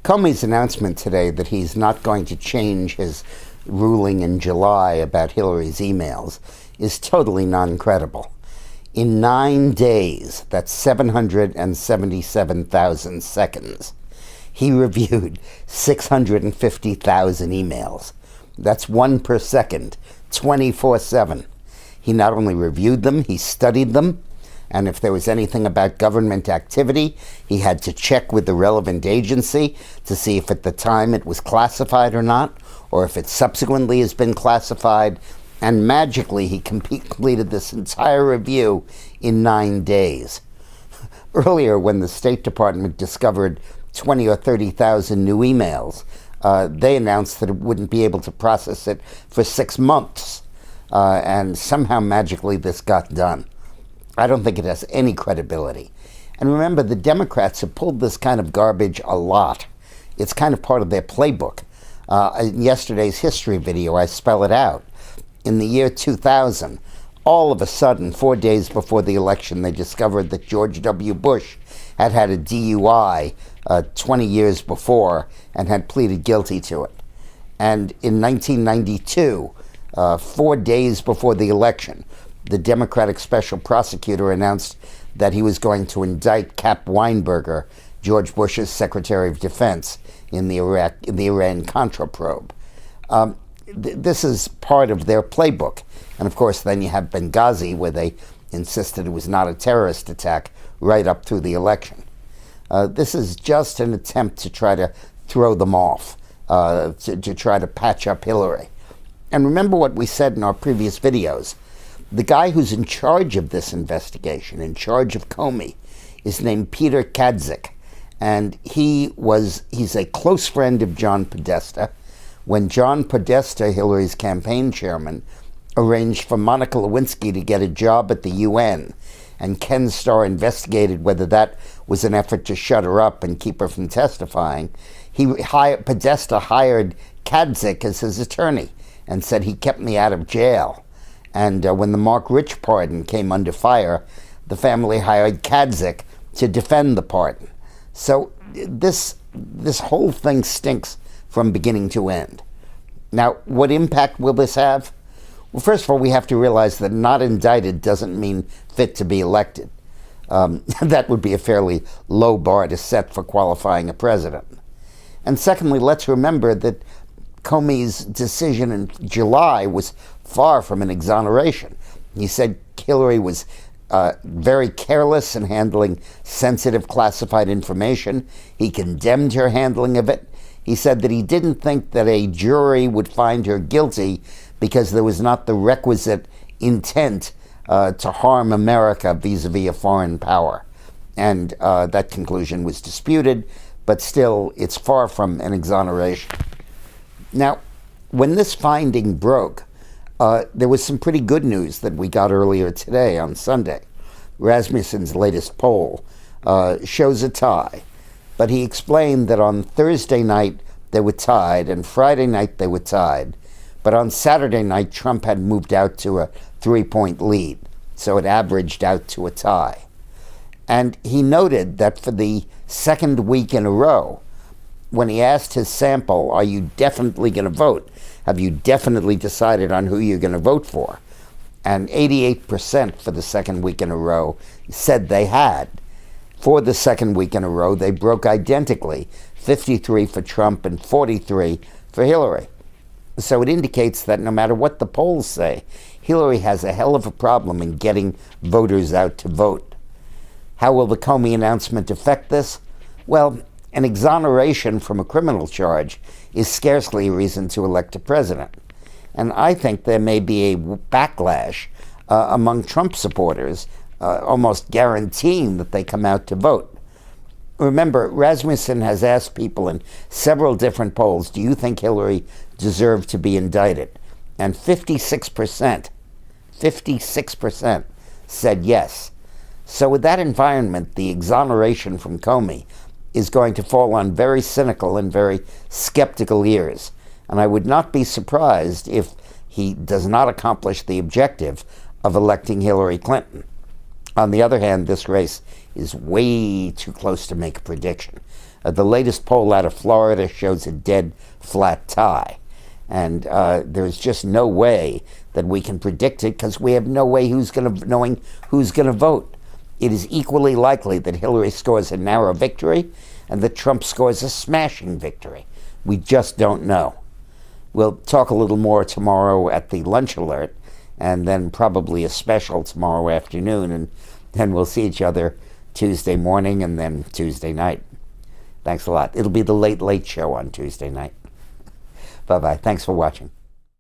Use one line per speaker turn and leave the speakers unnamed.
Comey's announcement today that he's not going to change his ruling in July about Hillary's emails is totally non-credible. In 9 days, that's 777,000 seconds, he reviewed 650,000 emails. That's 1 per second, 24/7. He not only reviewed them, he studied them, and if there was anything about government activity, he had to check with the relevant agency to see if at the time it was classified or not, or if it subsequently has been classified. And magically, he completed this entire review in 9 days. Earlier, when the State Department discovered 20 or 30,000 new emails, they announced that it wouldn't be able to process it for 6 months. And somehow, magically, this got done. I don't think it has any credibility. And remember, the Democrats have pulled this kind of garbage a lot. It's kind of part of their playbook. In yesterday's history video, I spell it out. In the year 2000, all of a sudden, 4 days before the election, they discovered that George W. Bush had had a DUI 20 years before and had pleaded guilty to it. And in 1992, 4 days before the election, the Democratic special prosecutor announced that he was going to indict Cap Weinberger, George Bush's Secretary of Defense, in the Iran-Contra probe. This is part of their playbook. And of course, then you have Benghazi, where they insisted it was not a terrorist attack right up through the election. This is just an attempt to try to throw them off, to try to patch up Hillary. And remember what we said in our previous videos. The guy who's in charge of this investigation, in charge of Comey, is named Peter Kadzik. And he's a close friend of John Podesta. When John Podesta, Hillary's campaign chairman, arranged for Monica Lewinsky to get a job at the UN, and Ken Starr investigated whether that was an effort to shut her up and keep her from testifying, Podesta hired Kadzik as his attorney and said he kept me out of jail. And when the Mark Rich pardon came under fire, the family hired Kadzik to defend the pardon. So this whole thing stinks from beginning to end. Now, what impact will this have? Well, first of all, we have to realize that not indicted doesn't mean fit to be elected. That would be a fairly low bar to set for qualifying a president. And secondly, let's remember that Comey's decision in July was far from an exoneration. He said Hillary was very careless in handling sensitive classified information. He condemned her handling of it. He said that he didn't think that a jury would find her guilty because there was not the requisite intent to harm America vis-a-vis a foreign power. And that conclusion was disputed, but still, it's far from an exoneration. Now, when this finding broke, there was some pretty good news that we got earlier today on Sunday. Rasmussen's latest poll shows a tie, but he explained that on Thursday night they were tied, and Friday night they were tied, but on Saturday night Trump had moved out to a 3-point lead, so it averaged out to a tie. And he noted that for the second week in a row, when he asked his sample, are you definitely going to vote? Have you definitely decided on who you're going to vote for? And 88% for the second week in a row said they had. For the second week in a row, they broke identically, 53 for Trump and 43 for Hillary. So it indicates that no matter what the polls say, Hillary has a hell of a problem in getting voters out to vote. How will the Comey announcement affect this? Well, an exoneration from a criminal charge is scarcely a reason to elect a president. And I think there may be a backlash among Trump supporters, almost guaranteeing that they come out to vote. Remember, Rasmussen has asked people in several different polls, do you think Hillary deserved to be indicted? And 56% said yes. So with that environment, the exoneration from Comey is going to fall on very cynical and very skeptical ears. And I would not be surprised if he does not accomplish the objective of electing Hillary Clinton. On the other hand, this race is way too close to make a prediction. The latest poll out of Florida shows a dead flat tie. And there's just no way that we can predict it because we have no way knowing who's going to vote. It is equally likely that Hillary scores a narrow victory and that Trump scores a smashing victory. We just don't know. We'll talk a little more tomorrow at the Lunch Alert, and then probably a special tomorrow afternoon, and then we'll see each other Tuesday morning and then Tuesday night. Thanks a lot. It'll be the Late Late Show on Tuesday night. Bye-bye. Thanks for watching.